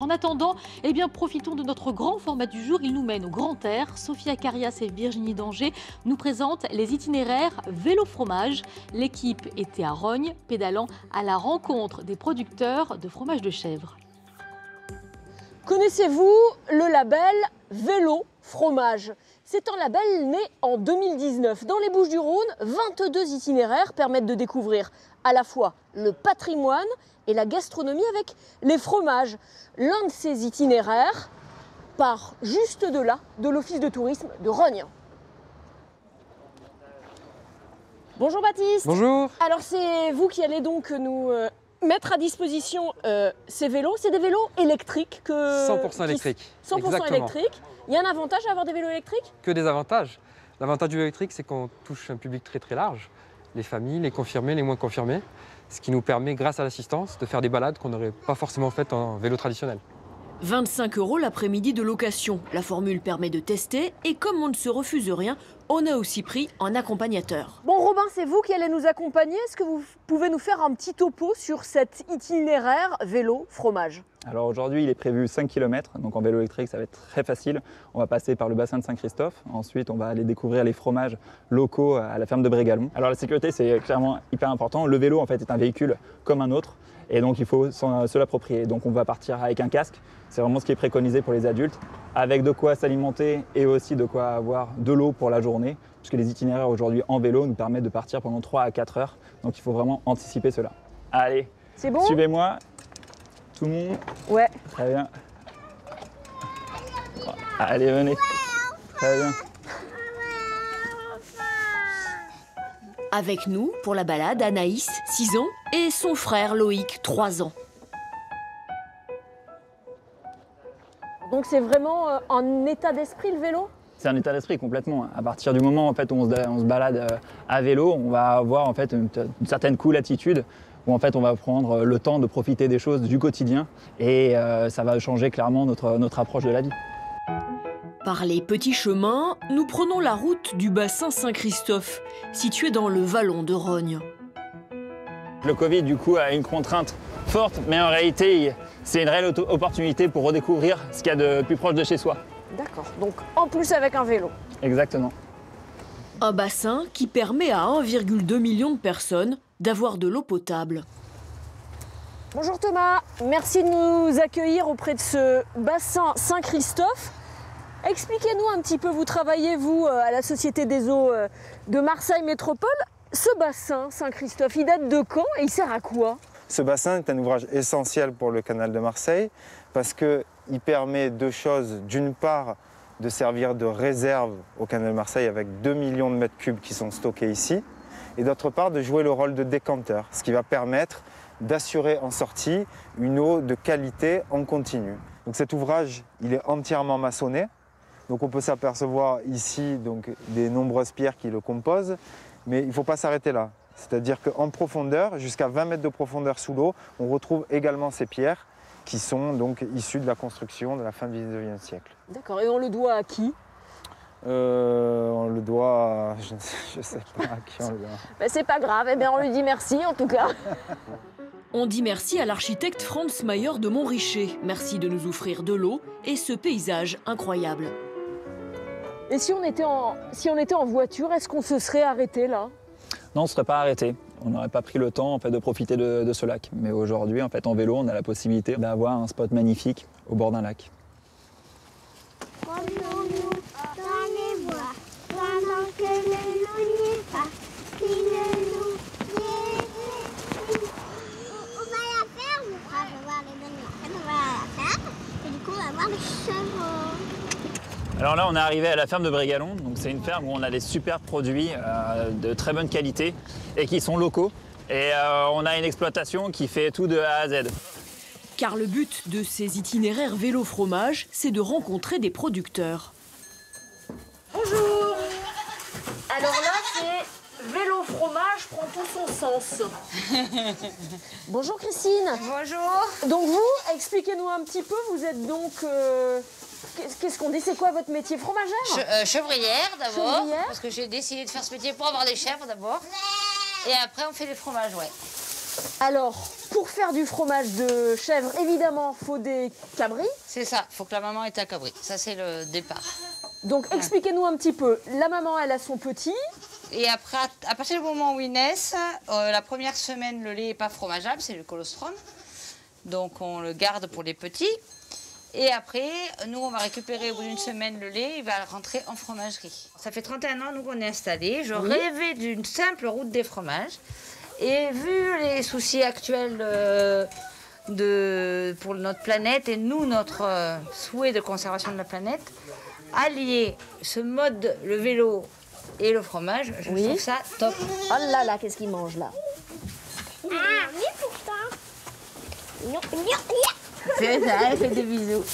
En attendant, eh bien, profitons de notre grand format du jour. Il nous mène au grand air. Sophia Carias et Virginie Danger nous présentent les itinéraires vélo-fromage. L'équipe était à Rognes, pédalant à la rencontre des producteurs de fromage de chèvre. Connaissez-vous le label Vélo Fromage? C'est un label né en 2019. Dans les Bouches-du-Rhône, 22 itinéraires permettent de découvrir à la fois le patrimoine et la gastronomie avec les fromages. L'un de ces itinéraires part juste de là, de l'office de tourisme de Rognes. Bonjour Baptiste. Bonjour. Alors c'est vous qui allez donc nous mettre à disposition ces vélos. C'est des vélos électriques que... 100% électriques. 100% Exactement. électriques. Il y a un avantage à avoir des vélos électriques? Que des avantages. L'avantage du vélo électrique, c'est qu'on touche un public très très large. Les familles, les confirmés, les moins confirmés. Ce qui nous permet, grâce à l'assistance, de faire des balades qu'on n'aurait pas forcément faites en vélo traditionnel. 25 € l'après-midi de location. La formule permet de tester et comme on ne se refuse rien, on a aussi pris un accompagnateur. Bon Robin, c'est vous qui allez nous accompagner. Est-ce que vous pouvez nous faire un petit topo sur cet itinéraire vélo-fromage? Alors aujourd'hui, il est prévu 5 km, donc en vélo électrique, ça va être très facile. On va passer par le bassin de Saint-Christophe. Ensuite, on va aller découvrir les fromages locaux à la ferme de Brégalon. Alors la sécurité, c'est clairement hyper important. Le vélo, en fait, est un véhicule comme un autre. Et donc, il faut se l'approprier. Donc, on va partir avec un casque. C'est vraiment ce qui est préconisé pour les adultes. Avec de quoi s'alimenter et aussi de quoi avoir de l'eau pour la journée. Puisque les itinéraires aujourd'hui en vélo nous permettent de partir pendant 3 à 4 heures. Donc, il faut vraiment anticiper cela. Allez, c'est bon? Suivez-moi. Tout le monde? Ouais. Très bien. Allez, venez. Très bien. Avec nous, pour la balade, Anaïs, 6 ans, et son frère Loïc, 3 ans. Donc c'est vraiment un état d'esprit le vélo? C'est un état d'esprit complètement. À partir du moment en fait, où on se balade à vélo, on va avoir en fait, une certaine cool attitude où en fait, on va prendre le temps de profiter des choses du quotidien et ça va changer clairement notre approche de la vie. Par les petits chemins, nous prenons la route du bassin Saint-Christophe, situé dans le vallon de Rognes. Le Covid, du coup, a une contrainte forte, mais en réalité, c'est une réelle opportunité pour redécouvrir ce qu'il y a de plus proche de chez soi. D'accord, donc en plus avec un vélo. Exactement. Un bassin qui permet à 1,2 million de personnes d'avoir de l'eau potable. Bonjour Thomas, merci de nous accueillir auprès de ce bassin Saint-Christophe. Expliquez-nous un petit peu, vous travaillez, vous, à la Société des eaux de Marseille Métropole. Ce bassin Saint-Christophe, il date de quand et il sert à quoi? Ce bassin est un ouvrage essentiel pour le canal de Marseille parce qu'il permet deux choses. D'une part, de servir de réserve au canal de Marseille avec 2 millions de mètres cubes qui sont stockés ici. Et d'autre part, de jouer le rôle de décanteur, ce qui va permettre d'assurer en sortie une eau de qualité en continu. Donc cet ouvrage, il est entièrement maçonné. Donc on peut s'apercevoir ici donc, des nombreuses pierres qui le composent, mais il ne faut pas s'arrêter là. C'est-à-dire qu'en profondeur, jusqu'à 20 mètres de profondeur sous l'eau, on retrouve également ces pierres qui sont donc issues de la construction de la fin du 19e siècle. D'accord, et on le doit à qui? On le doit, je ne sais pas à qui on le doit. Ben, c'est pas grave, eh bien, on lui dit merci en tout cas. On dit merci à l'architecte Franz Mayer de Montricher. Merci de nous offrir de l'eau et ce paysage incroyable. Et si on était en voiture, est-ce qu'on se serait arrêté là? Non, on ne serait pas arrêté. On n'aurait pas pris le temps en fait, de profiter de ce lac. Mais aujourd'hui, en fait, en vélo, on a la possibilité d'avoir un spot magnifique au bord d'un lac. Alors là, on est arrivé à la ferme de Brégalon. Donc c'est une ferme où on a des super produits de très bonne qualité et qui sont locaux. Et on a une exploitation qui fait tout de A à Z. Car le but de ces itinéraires vélo-fromage, c'est de rencontrer des producteurs. Bonjour. Alors là, c'est vélo-fromage prend tout son sens. Bonjour Christine. Bonjour. Donc vous, expliquez-nous un petit peu, vous êtes donc... Qu'est-ce qu'on dit? C'est quoi votre métier? Fromagère? Chevrière d'abord, Chevrière. parce que j'ai décidé de faire ce métier pour avoir des chèvres d'abord. Et après on fait des fromages, ouais. Alors, pour faire du fromage de chèvre, évidemment, faut des cabris. C'est ça, il faut que la maman ait un cabri. Ça, c'est le départ. Donc, expliquez-nous un petit peu. La maman, elle a son petit. Et après, à partir du moment où ils naissent, la première semaine, le lait n'est pas fromageable, c'est le colostrum. Donc, on le garde pour les petits. Et après, nous, on va récupérer au bout d'une semaine le lait, il va rentrer en fromagerie. Ça fait 31 ans, nous, qu'on est installés. Je rêvais d'une simple route des fromages. Et vu les soucis actuels pour notre planète et nous, notre souhait de conservation de la planète, allier ce mode, le vélo et le fromage, je trouve ça top. Oh là là, qu'est-ce qu'il mange là? C'est ça, elle fait des bisous.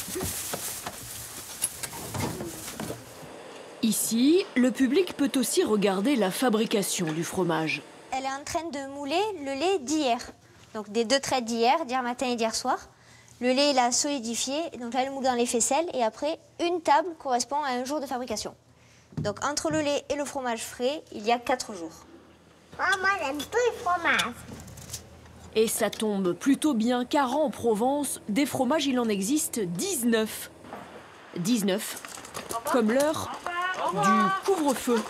Ici, le public peut aussi regarder la fabrication du fromage. Elle est en train de mouler le lait d'hier. Donc des 2 traits d'hier matin et d'hier soir. Le lait, il a solidifié, donc là, elle moule dans les faisselles. Et après, une table correspond à un jour de fabrication. Donc entre le lait et le fromage frais, il y a 4 jours. Moi, j'aime tout le fromage. Et ça tombe plutôt bien, car en Provence, des fromages, il en existe 19. 19, comme l'heure du couvre-feu.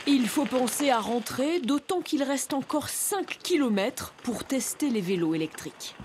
Il faut penser à rentrer, d'autant qu'il reste encore 5 km pour tester les vélos électriques.